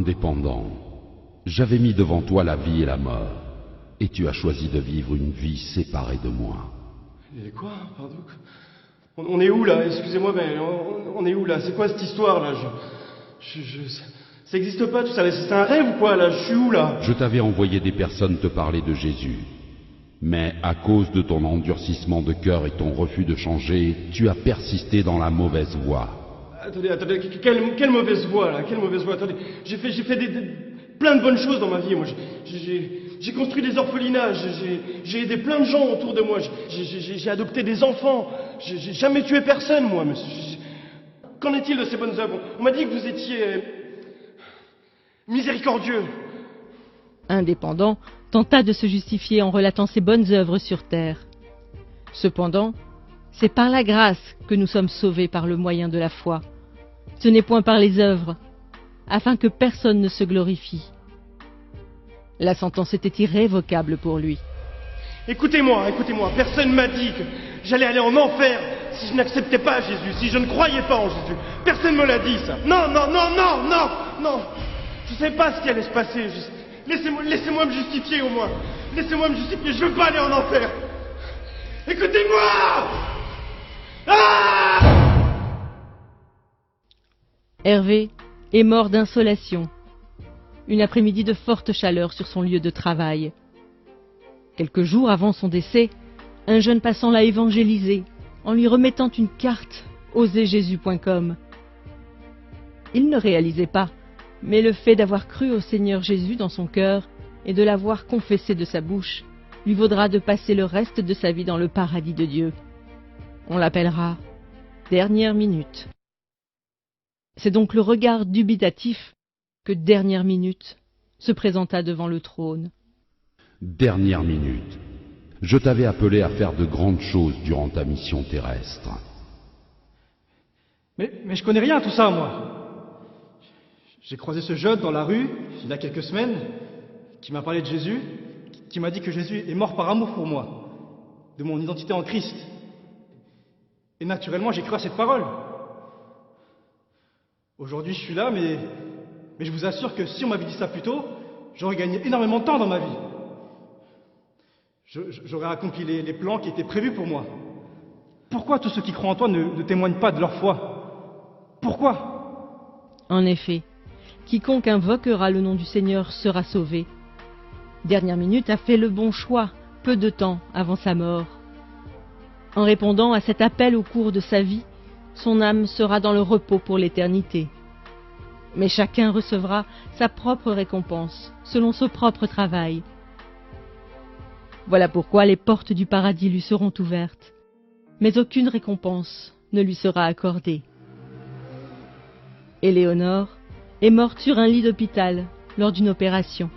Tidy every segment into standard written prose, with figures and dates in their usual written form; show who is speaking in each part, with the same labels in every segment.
Speaker 1: Indépendant, j'avais mis devant toi la vie et la mort, et tu as choisi de vivre une vie séparée de moi.
Speaker 2: Et quoi? Pardon? On est où là? Excusez-moi, mais on est où là? C'est quoi cette histoire là? Ça existe pas tout ça, c'est un rêve ou quoi là? Je suis où là?
Speaker 1: Je t'avais envoyé des personnes te parler de Jésus, mais à cause de ton endurcissement de cœur et ton refus de changer, tu as persisté dans la mauvaise voie.
Speaker 2: Attendez, quelle mauvaise voie là? Quelle mauvaise voie? Attendez, j'ai fait plein de bonnes choses dans ma vie, moi. J'ai construit des orphelinats, j'ai aidé plein de gens autour de moi, j'ai adopté des enfants, j'ai jamais tué personne, moi. Qu'en est-il de ces bonnes œuvres? On m'a dit que vous étiez miséricordieux.
Speaker 3: Indépendant tenta de se justifier en relatant ses bonnes œuvres sur terre. Cependant, c'est par la grâce que nous sommes sauvés par le moyen de la foi. Ce n'est point par les œuvres, afin que personne ne se glorifie. La sentence était irrévocable pour lui.
Speaker 2: Écoutez-moi, personne m'a dit que j'allais aller en enfer si je n'acceptais pas Jésus, si je ne croyais pas en Jésus. Personne me l'a dit, ça. Non. Je ne sais pas ce qui allait se passer. Laissez-moi me justifier au moins. Laissez-moi me justifier, je veux pas aller en enfer. Écoutez-moi!
Speaker 3: Hervé est mort d'insolation. Une après-midi de forte chaleur sur son lieu de travail. Quelques jours avant son décès, un jeune passant l'a évangélisé en lui remettant une carte oserjésus.com. Il ne réalisait pas, mais le fait d'avoir cru au Seigneur Jésus dans son cœur et de l'avoir confessé de sa bouche lui vaudra de passer le reste de sa vie dans le paradis de Dieu. On l'appellera Dernière Minute. C'est donc le regard dubitatif que Dernière Minute se présenta devant le trône.
Speaker 1: Dernière minute. Je t'avais appelé à faire de grandes choses durant ta mission terrestre.
Speaker 2: Mais je connais rien à tout ça, moi. J'ai croisé ce jeune dans la rue, il y a quelques semaines, qui m'a parlé de Jésus, qui m'a dit que Jésus est mort par amour pour moi, de mon identité en Christ. Et naturellement, j'ai cru à cette parole. Aujourd'hui, je suis là, mais je vous assure que si on m'avait dit ça plus tôt, j'aurais gagné énormément de temps dans ma vie. J'aurais accompli les plans qui étaient prévus pour moi. Pourquoi tous ceux qui croient en toi ne témoignent pas de leur foi? Pourquoi?
Speaker 3: En effet, quiconque invoquera le nom du Seigneur sera sauvé. Dernière Minute a fait le bon choix, peu de temps avant sa mort. En répondant à cet appel au cours de sa vie, son âme sera dans le repos pour l'éternité. Mais chacun recevra sa propre récompense, selon son propre travail. Voilà pourquoi les portes du paradis lui seront ouvertes, mais aucune récompense ne lui sera accordée. Éléonore est morte sur un lit d'hôpital lors d'une opération.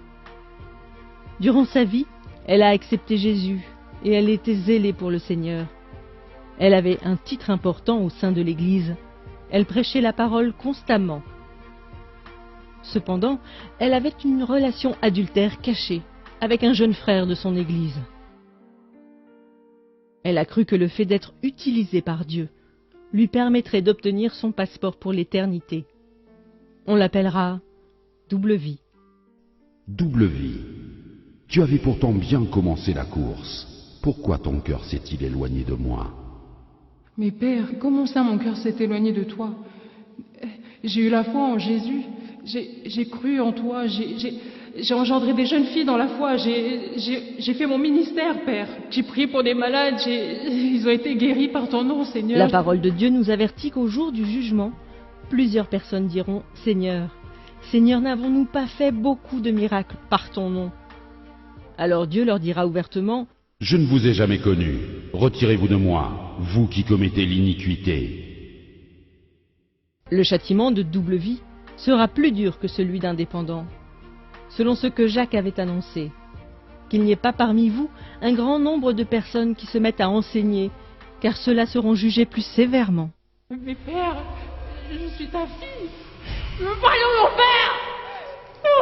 Speaker 3: Durant sa vie, elle a accepté Jésus et elle était zélée pour le Seigneur. Elle avait un titre important au sein de l'Église. Elle prêchait la parole constamment. Cependant, elle avait une relation adultère cachée avec un jeune frère de son Église. Elle a cru que le fait d'être utilisée par Dieu lui permettrait d'obtenir son passeport pour l'éternité. On l'appellera Double Vie.
Speaker 1: Double vie. Tu avais pourtant bien commencé la course. Pourquoi ton cœur s'est-il éloigné de moi?
Speaker 4: Mais Père, comment ça mon cœur s'est éloigné de toi? J'ai eu la foi en Jésus, j'ai cru en toi, j'ai engendré des jeunes filles dans la foi, j'ai fait mon ministère, Père. J'ai prié pour des malades, ils ont été guéris par ton nom, Seigneur.
Speaker 3: La parole de Dieu nous avertit qu'au jour du jugement, plusieurs personnes diront « Seigneur, Seigneur, n'avons-nous pas fait beaucoup de miracles par ton nom ?» Alors Dieu leur dira ouvertement «
Speaker 1: Je ne vous ai jamais connu. Retirez-vous de moi, vous qui commettez l'iniquité. »
Speaker 3: Le châtiment de double vie sera plus dur que celui d'indépendant, selon ce que Jacques avait annoncé, qu'il n'y ait pas parmi vous un grand nombre de personnes qui se mettent à enseigner, car ceux-là seront jugés plus sévèrement.
Speaker 4: Mais Père, je suis ta fille. Pardon, mon Père. Non,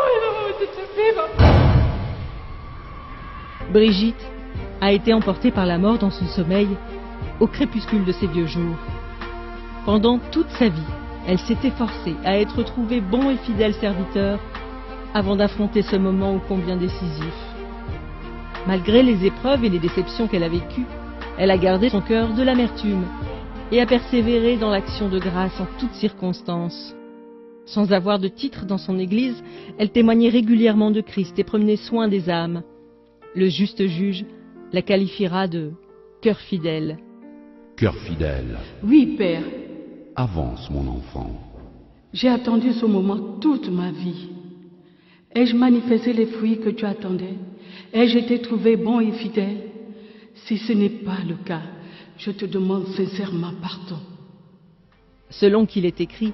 Speaker 4: s'il te plaît, papa.
Speaker 3: Brigitte a été emportée par la mort dans son sommeil au crépuscule de ses vieux jours. Pendant toute sa vie, elle s'est efforcée à être trouvée bon et fidèle serviteur avant d'affronter ce moment ô combien décisif. Malgré les épreuves et les déceptions qu'elle a vécues, elle a gardé son cœur de l'amertume et a persévéré dans l'action de grâce en toutes circonstances. Sans avoir de titre dans son église, elle témoignait régulièrement de Christ et prenait soin des âmes. Le juste juge la qualifiera de « cœur fidèle ».
Speaker 1: Cœur fidèle,
Speaker 5: Oui, Père,
Speaker 1: avance mon enfant.
Speaker 5: j'ai attendu ce moment toute ma vie. Ai-je manifesté les fruits que tu attendais? Ai-je été trouvé bon et fidèle? Si ce n'est pas le cas, je te demande sincèrement pardon.
Speaker 3: Selon qu'il est écrit,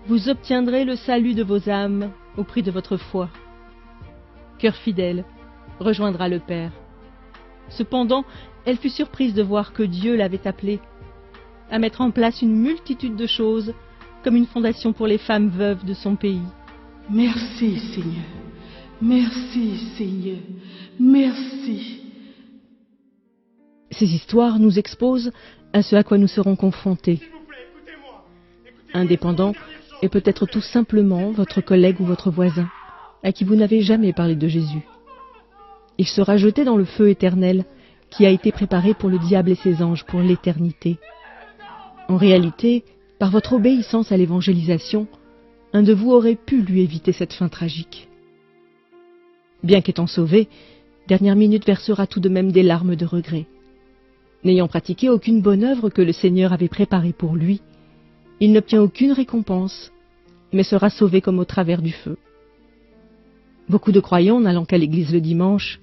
Speaker 3: vous obtiendrez le salut de vos âmes au prix de votre foi. Cœur fidèle rejoindra le Père. Cependant, elle fut surprise de voir que Dieu l'avait appelée à mettre en place une multitude de choses, comme une fondation pour les femmes veuves de son pays.
Speaker 5: Merci, Seigneur. Merci, Seigneur. Merci.
Speaker 3: Ces histoires nous exposent à ce à quoi nous serons confrontés. Indépendant est peut-être tout simplement votre collègue ou votre voisin, à qui vous n'avez jamais parlé de Jésus. Il sera jeté dans le feu éternel qui a été préparé pour le diable et ses anges pour l'éternité. En réalité, par votre obéissance à l'évangélisation, un de vous aurait pu lui éviter cette fin tragique. Bien qu'étant sauvé, Dernière Minute versera tout de même des larmes de regret. N'ayant pratiqué aucune bonne œuvre que le Seigneur avait préparée pour lui, il n'obtient aucune récompense, mais sera sauvé comme au travers du feu. Beaucoup de croyants n'allant qu'à l'église le dimanche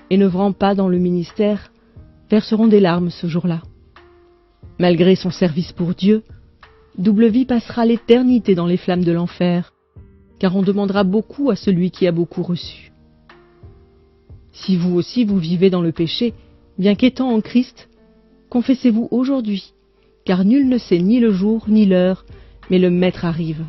Speaker 3: et n'œuvrant pas dans le ministère verseront des larmes ce jour-là. Malgré son service pour Dieu, Double Vie passera l'éternité dans les flammes de l'enfer, car on demandera beaucoup à celui qui a beaucoup reçu. Si vous aussi vous vivez dans le péché, bien qu'étant en Christ, confessez-vous aujourd'hui, car nul ne sait ni le jour ni l'heure, mais le Maître arrive.